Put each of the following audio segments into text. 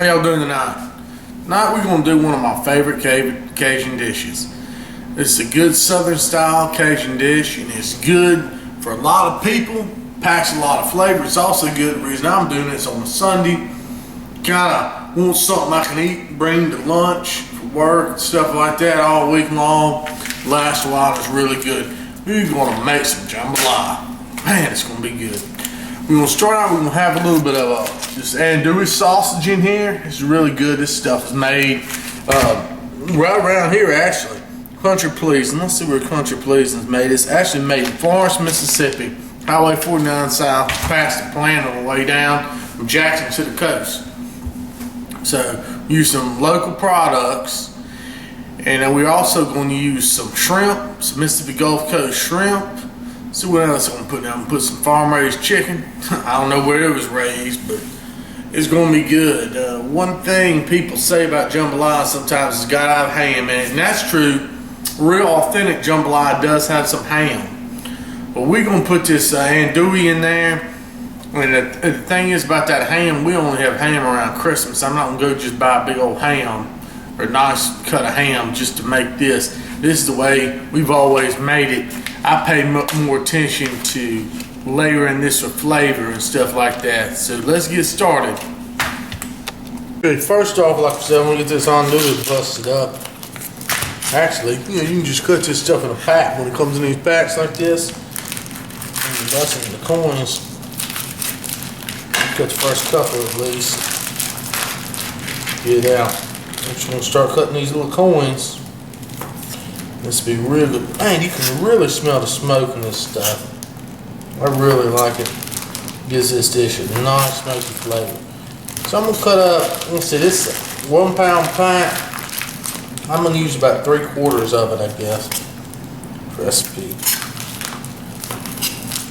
How y'all doing tonight? Tonight we're going to do one of my favorite Cajun dishes. It's a good southern style Cajun dish, and it's good for a lot of people. Packs a lot of flavor. It's also good. The reason I'm doing this on a Sunday, kind of want something I can eat and bring to lunch for work and stuff like that all week long. Lasts a while. It's really good. We're going to make some jambalaya. Man, it's going to be good. We're going to start out, we're going to have a little bit of this andouille sausage in here. It's really good. This stuff is made right around here, actually. Country Pleasing. Let's see where Country Pleasing is made. It's actually made in Florence, Mississippi. Highway 49 South, past the plant on the way down from Jackson to the coast. So, use some local products. And then we're also going to use some shrimp, some Mississippi Gulf Coast shrimp. See what else I'm going to put down. I'm going to put some farm-raised chicken. I don't know where it was raised, but it's going to be good. One thing people say about jambalaya sometimes is got to have ham in it, and that's true. Real authentic jambalaya does have some ham. But we're going to put this andouille in there. And the thing is about that ham, we only have ham around Christmas. I'm not going to go just buy a big old ham or a nice cut of ham just to make this. This is the way we've always made it. I pay more attention to layering this with flavor and stuff like that. So let's get started. Okay, first off, like I said, I'm gonna get this andouille busted up. Actually, you can just cut this stuff in a pack when it comes in these packs like this. And you bust it in the coins. Cut the first couple at least. Get it out. I'm just gonna start cutting these little coins. This will be really good. Man, you can really smell the smoke in this stuff. I really like it. Gives this dish a nice smoky flavor. So I'm gonna cut up, let's see, this is a 1 pound pack. I'm gonna use about 3/4 of it, I guess. Recipe.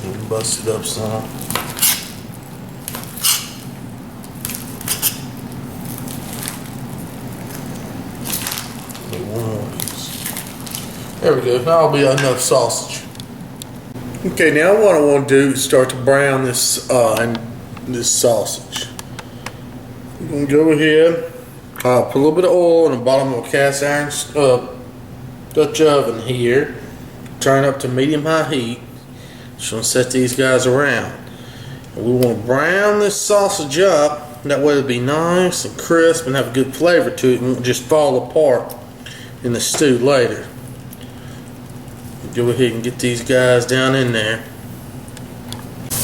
And bust it up some. There we go. That'll be enough sausage. Okay, now what I want to do is start to brown this this sausage. I'm gonna go ahead, put a little bit of oil in the bottom of a cast iron Dutch oven here. Turn up to medium-high heat. Just gonna set these guys around. And we want to brown this sausage up. That way it'll be nice and crisp and have a good flavor to it, and won't just fall apart in the stew later. Go ahead and get these guys down in there.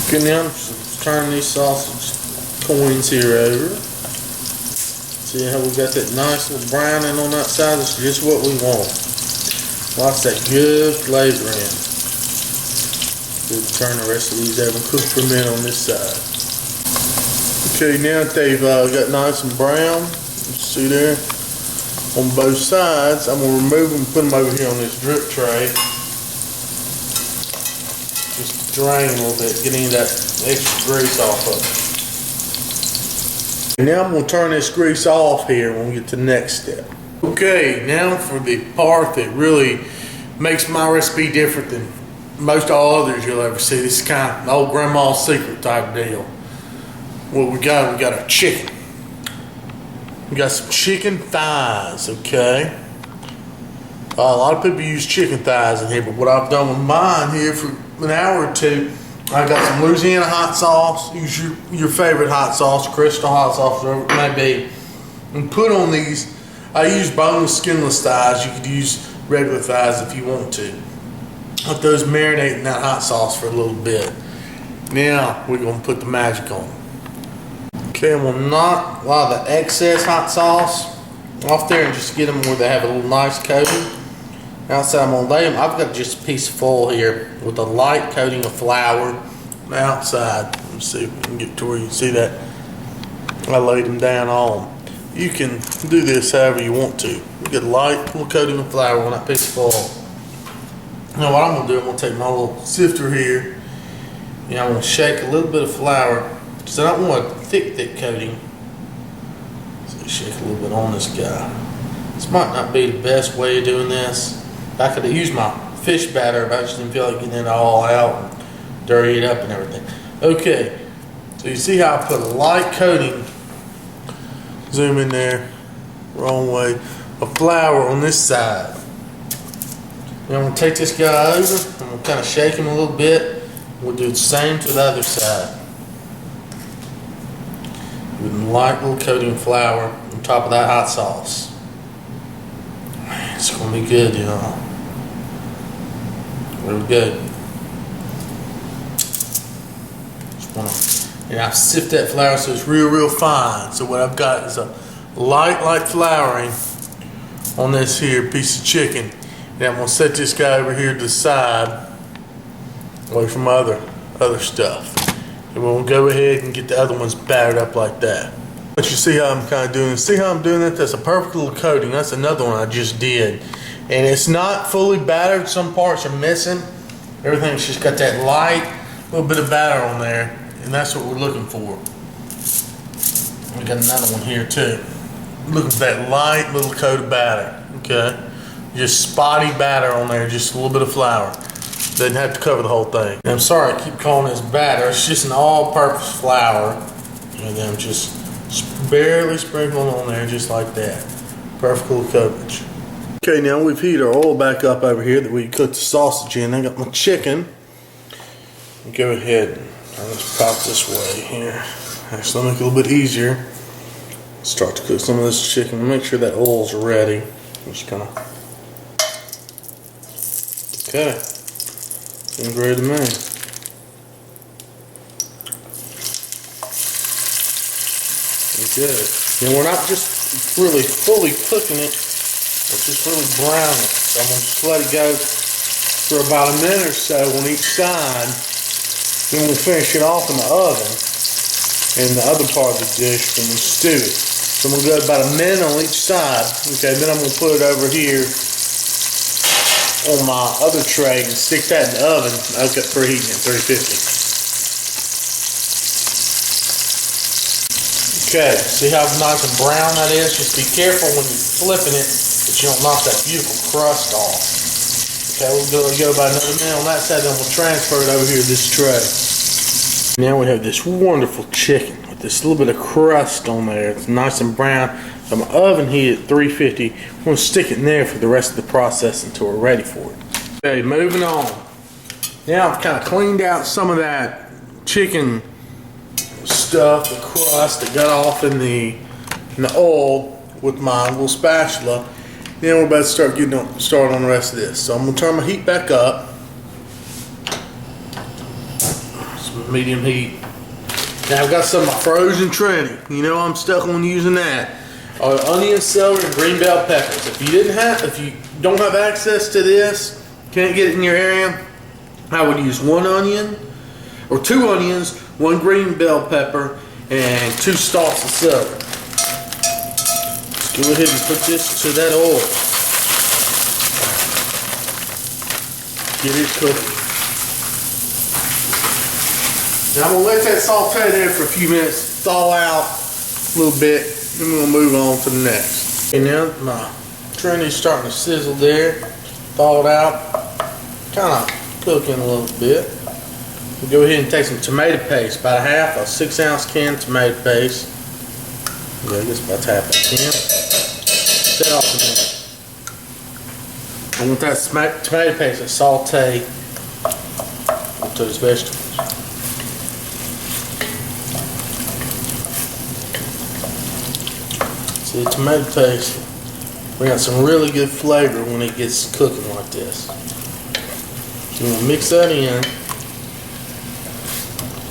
Okay, now I'm just turning these sausage coins here over. See how we got that nice little browning on that side? That's just what we want. Lots that good flavor in. We'll turn the rest of these over and cook for a minute on this side. Okay, now that they've got nice and brown, you see there, on both sides, I'm going to remove them and put them over here on this drip tray. Just drain a little bit, get any of that extra grease off of it. Now I'm going to turn this grease off here when we get to the next step. Okay, now for the part that really makes my recipe different than most all others you'll ever see. This is kind of an old grandma's secret type deal. What we got our chicken. We got some chicken thighs, okay? A lot of people use chicken thighs in here, but what I've done with mine here for an hour or two, I got some Louisiana hot sauce. Use your favorite hot sauce, crystal hot sauce, whatever it may be, and put on these. I use boneless, skinless thighs. You could use regular thighs if you want to. Let those marinate in that hot sauce for a little bit. Now we're going to put the magic on. Okay, I'm going to knock a lot of the excess hot sauce off there and just get them where they have a little nice coating. Outside, I'm going to lay them. I've got just a piece of foil here with a light coating of flour outside. Let's see if we can get to where you can see that. I laid them down on. You can do this however you want to. You get a light little coating of flour on that piece of foil. Now what I'm going to do, I'm going to take my little sifter here and I'm going to shake a little bit of flour. So I don't want a thick coating. So shake a little bit on this guy. This might not be the best way of doing this. I could have used my fish batter, but I just didn't feel like getting it all out and dirty it up and everything. Okay, so you see how I put a light coating zoom in there, wrong way, of flour on this side. Now I'm going to take this guy over, I'm going to kind of shake him a little bit. We'll do the same to the other side. With a light little coating of flour on top of that hot sauce. It's going to be good, y'all. Really good. Just want to, and I sift that flour so it's real fine. So what I've got is a light flouring on this here piece of chicken. And I'm going to set this guy over here to the side, away from other stuff. And we'll go ahead and get the other ones battered up like that. But you see how I'm kind of doing it? See how I'm doing it? That's a perfect little coating. That's another one I just did. And it's not fully battered. Some parts are missing. Everything's just got that light little bit of batter on there. And that's what we're looking for. We got another one here too. Looking for that light little coat of batter. Okay? Just spotty batter on there. Just a little bit of flour. Doesn't have to cover the whole thing. And I'm sorry I keep calling this batter. It's just an all-purpose flour. And then just barely sprinkling on there just like that. Perfect little coverage. Okay, now we've heated our oil back up over here that we cooked the sausage in. I got my chicken. Go ahead and let's pop this way here. Actually, make it a little bit easier. Start to cook some of this chicken. Make sure that oil's ready. Just kind of. Okay. Seems ready to me. Good. And we're not just really fully cooking it, we're just really browning it. So I'm going to just let it go for about a minute or so on each side. Then we'll finish it off in the oven and the other part of the dish when we stew it. So I'm going to go about a minute on each side. Okay, then I'm going to put it over here on my other tray and stick that in the oven. I've got preheating at 350. Okay, see how nice and brown that is? Just be careful when you're flipping it that you don't knock that beautiful crust off. Okay, we'll go about another minute on that side, then we'll transfer it over here to this tray. Now we have this wonderful chicken with this little bit of crust on there. It's nice and brown. So my oven heat at 350. I'm going to stick it in there for the rest of the process until we're ready for it. Okay, moving on. Now I've kind of cleaned out some of that chicken stuff, the crust that got off in the oil with my little spatula. Then we're about to start getting started on the rest of this. So I'm going to turn my heat back up. Some medium heat. Now I've got some of my frozen Trinity. You know I'm stuck on using that. Onion, celery, and green bell peppers. If you don't have access to this, can't get it in your area, I would use one onion or two onions, one green bell pepper, and 2 stalks of celery. Let's go ahead and put this to that oil. Get it cooking. Now I'm going to let that saute there for a few minutes, thaw out a little bit, then we're going to move on to the next. Okay, now my Trinity's starting to sizzle there, thawed out, kind of cooking a little bit. We'll go ahead and take some tomato paste, about a 6-ounce can of tomato paste. Yeah, I guess about half a can. Set off a minute. I want that tomato paste to saute with those vegetables. See, the tomato paste, we got some really good flavor when it gets cooking like this. So I'm going to mix that in.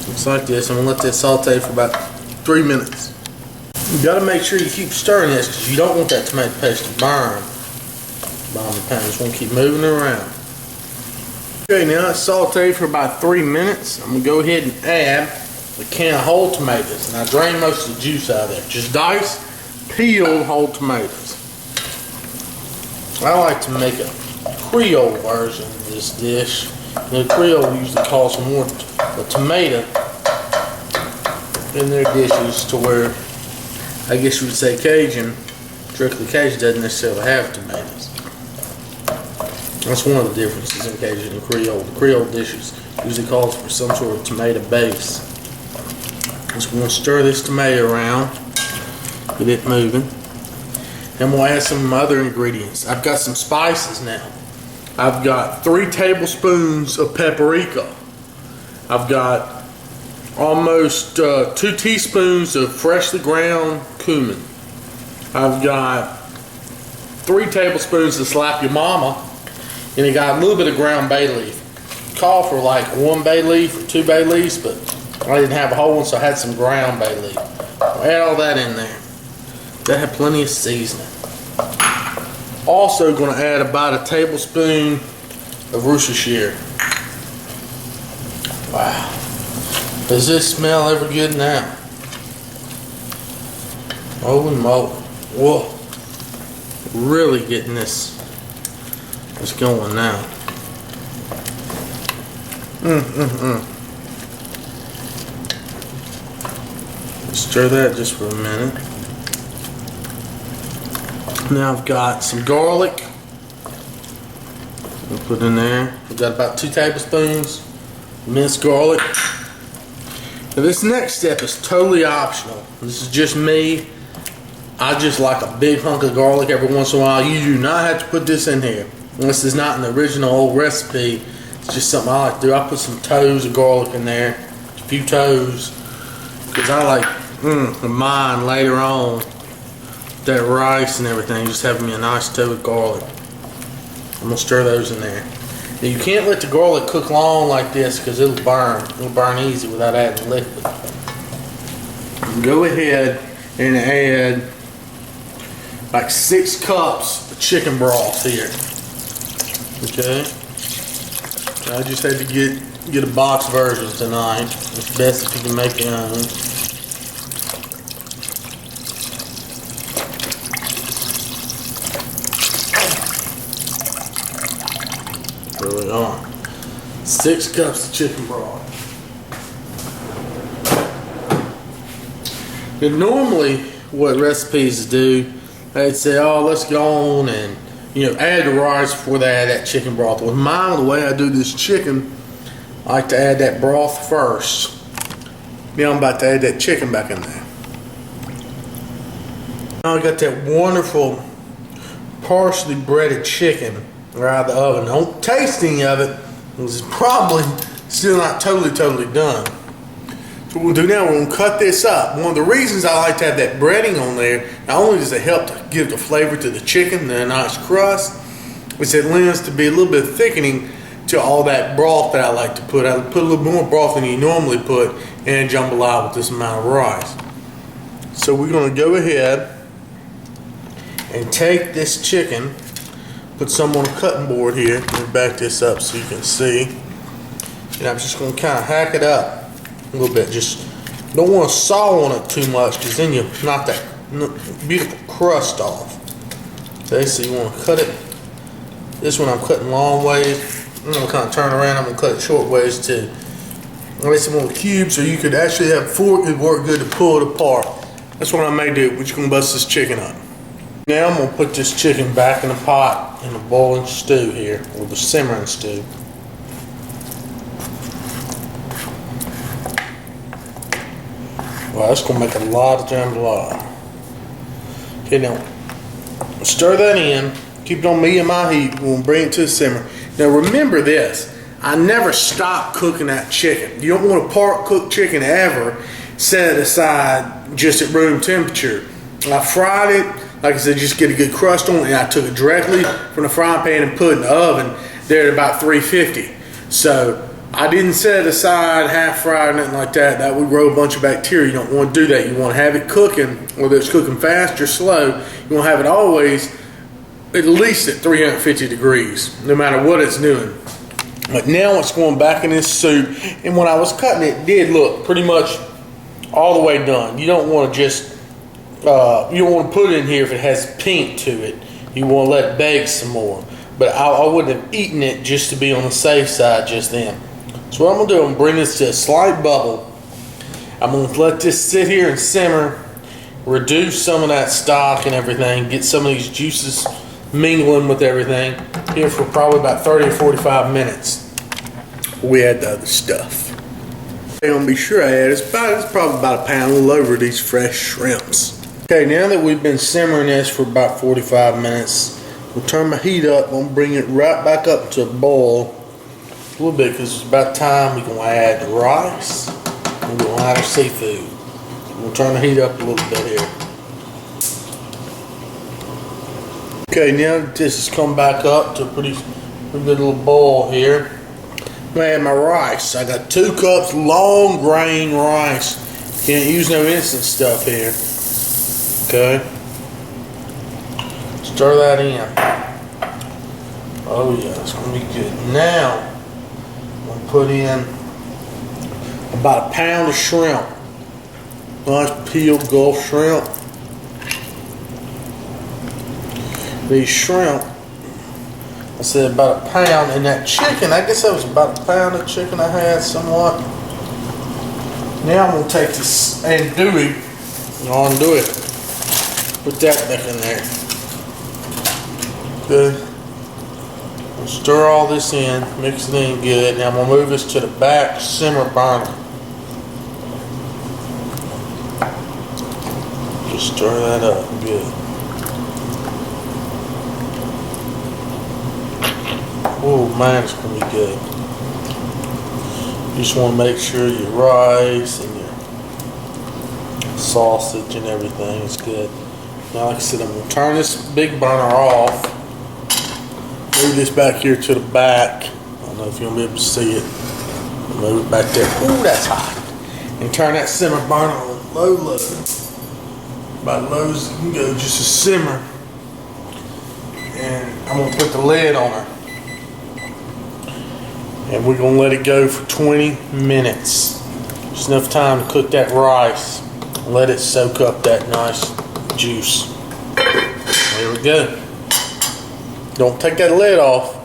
Looks like this. I'm going to let this saute for about 3 minutes. You got to make sure you keep stirring this because you don't want that tomato paste to burn behind the pan. You just want to keep moving it around. Okay, now it's sauteed for about 3 minutes. I'm going to go ahead and add a can of whole tomatoes. And I drain most of the juice out of there. Just dice, peeled whole tomatoes. I like to make a Creole version of this dish. The Creole usually calls for more the tomato in their dishes to where I guess you would say Cajun. Strictly Cajun doesn't necessarily have tomatoes. That's one of the differences in Cajun and Creole. The Creole dishes usually calls for some sort of tomato base. So we're going to stir this tomato around. Get it moving. Then we'll add some other ingredients. I've got some spices now. I've got 3 tablespoons of paprika. I've got almost 2 teaspoons of freshly ground cumin. I've got 3 tablespoons of slap your mama, and I got a little bit of ground bay leaf. Call for like 1 bay leaf or 2 bay leaves, but I didn't have a whole one, so I had some ground bay leaf. I'll add all that in there. That had plenty of seasoning. Also going to add about a tablespoon of Worcestershire. Wow. Does this smell ever good now? Holy moly. Whoa. Really getting this going now. Stir that just for a minute. Now I've got some garlic. I'll put in there. I've got about 2 tablespoons minced garlic. Now this next step is totally optional. This is just me. I just like a big hunk of garlic every once in a while. You do not have to put this in here. This is not an original old recipe. It's just something I like to do. I put some toes of garlic in there. A few toes. Because I like mine later on. That rice and everything, just having me a nice toe of garlic. I'm going to stir those in there. Now you can't let the garlic cook long like this because it'll burn. It'll burn easy without adding liquid. Go ahead and add like 6 cups of chicken broth here. Okay. I just had to get a box version tonight. It's best if you can make your own. Really on. 6 cups of chicken broth. And normally what recipes do, they'd say, oh, let's go on and add the rice before they add that chicken broth. With mine, the way I do this chicken, I like to add that broth first. Now I'm about to add that chicken back in there. Now I got that wonderful partially breaded chicken right out of the oven. Don't taste any of it, because it's probably still not totally done. So what we'll do now, we're going to cut this up. One of the reasons I like to have that breading on there, not only does it help to give the flavor to the chicken, the nice crust, which it lends to be a little bit thickening to all that broth that I like to put. I put a little more broth than you normally put in jambalaya with this amount of rice. So we're going to go ahead and take this chicken, put some on a cutting board here. Let me back this up so you can see. And I'm just going to kind of hack it up a little bit. Just don't want to saw on it too much, because then you knock that beautiful crust off. Okay, so you want to cut it. This one I'm cutting long ways. I'm going to kind of turn around. I'm going to cut it short ways too. I made some little cubes, so you could actually have a fork. It'd work good to pull it apart. That's what I may do. We're just going to bust this chicken up. Now I'm going to put this chicken back in the pot in the boiling stew here, or the simmering stew. Wow, that's going to make a lot of jambalaya. Okay, now stir that in. Keep it on medium high heat. We'll bring it to the simmer. Now remember this. I never stop cooking that chicken. You don't want to part cook chicken ever. Set it aside just at room temperature. I fried it. Like I said, just get a good crust on it, and I took it directly from the frying pan and put it in the oven there at about 350. So I didn't set it aside half fried or nothing like that. That would grow a bunch of bacteria. You don't want to do that. You want to have it cooking, whether it's cooking fast or slow. You want to have it always at least at 350 degrees, no matter what it's doing. But now it's going back in this soup, and when I was cutting it, it did look pretty much all the way done. You don't want to just you don't want to put it in here if it has pink to it. You want to let it bake some more. But I wouldn't have eaten it just to be on the safe side just then. So what I'm going to do, I'm going to bring this to a slight bubble. I'm going to let this sit here and simmer, reduce some of that stock and everything, get some of these juices mingling with everything here for probably about 30 or 45 minutes. We add the other stuff. I'm going to be sure I add, it's probably about a pound, a little over these fresh shrimps. Okay, now that we've been simmering this for about 45 minutes, we'll turn my heat up. I'm going to bring it right back up to a boil a little bit because it's about time we're going to add the rice and we're going to add our seafood. We'll turn the heat up a little bit here. Okay, now that this has come back up to a pretty good little boil here, I'm going to add my rice. I got 2 cups long grain rice. Can't use no instant stuff here. Okay. Stir that in. Oh yeah, it's going to be good. Now, I'm going to put in about a pound of shrimp. Nice peeled Gulf shrimp. These shrimp, I said about a pound, and that chicken, I guess that was about a pound of chicken I had somewhat. Now I'm going to take this andouille, undo it, put that back in there. Good. We'll stir all this in, mix it in good. Now I'm going to move this to the back simmer burner. Just stir that up good. Oh man, it's going to be good. You just want to make sure your rice and your sausage and everything is good. Now, like I said, I'm going to turn this big burner off. Move this back here to the back. I don't know if you'll be able to see it. Move it back there. Ooh, that's hot. And turn that simmer burner on low. About low as it can go, just a simmer. And I'm going to put the lid on her. And we're going to let it go for 20 minutes. Just enough time to cook that rice. Let it soak up that nice juice. There we go. Don't take that lid off.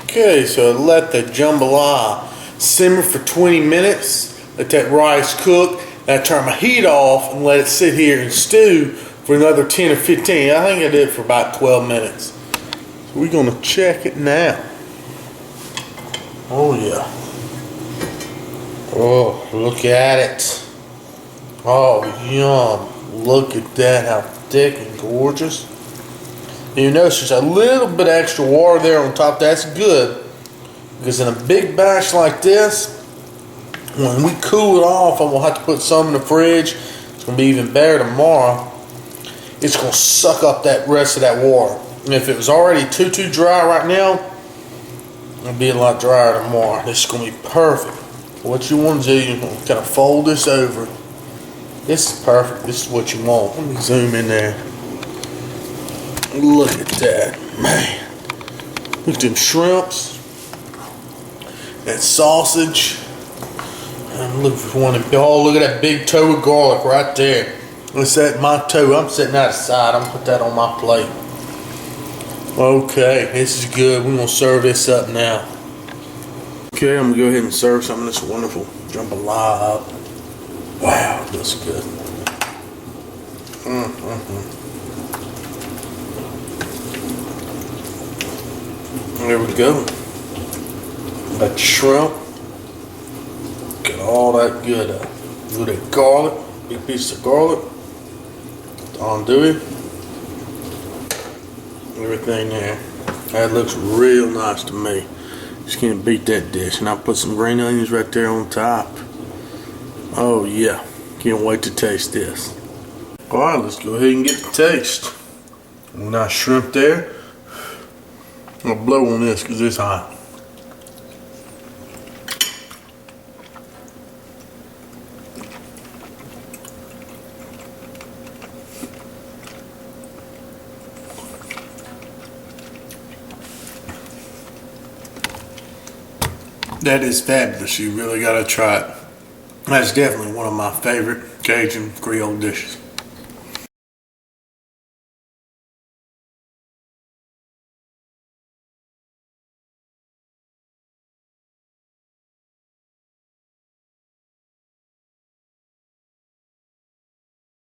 Okay, so let the jambalaya simmer for 20 minutes. Let that rice cook. Then I turn my heat off and let it sit here and stew for another 10 or 15. I think I did it for about 12 minutes. So we're going to check it now. Oh yeah. Oh, look at it. Oh, yum. Look at that, how thick and gorgeous. And you notice there's a little bit of extra water there on top. That's good. Because in a big batch like this, when we cool it off, I'm going to have to put some in the fridge. It's going to be even better tomorrow. It's going to suck up that rest of that water. And if it was already too dry right now, it'll be a lot drier tomorrow. This is going to be perfect. What you want to do, you're going to kind of fold this over. This is perfect. This is what you want. Let me zoom in there. Look at that, man. Look at them shrimps. That sausage. And look for one. Oh, look at that big toe of garlic right there. That's that my toe. I'm setting that aside. I'm going to put that on my plate. Okay, this is good. We're going to serve this up now. Okay, I'm going to go ahead and serve some of this wonderful jambalaya up. Wow, that's good. There we go. That shrimp. Got all that good. Look at that garlic. Big piece of garlic. Andouille. Everything there. That looks real nice to me. Just can't beat that dish. And I'll put some green onions right there on top. Oh yeah. Can't wait to taste this. Alright, let's go ahead and get the taste. Nice shrimp there. I'm gonna blow on this because it's hot. That is fabulous. You really gotta try it. That's definitely one of my favorite Cajun Creole dishes.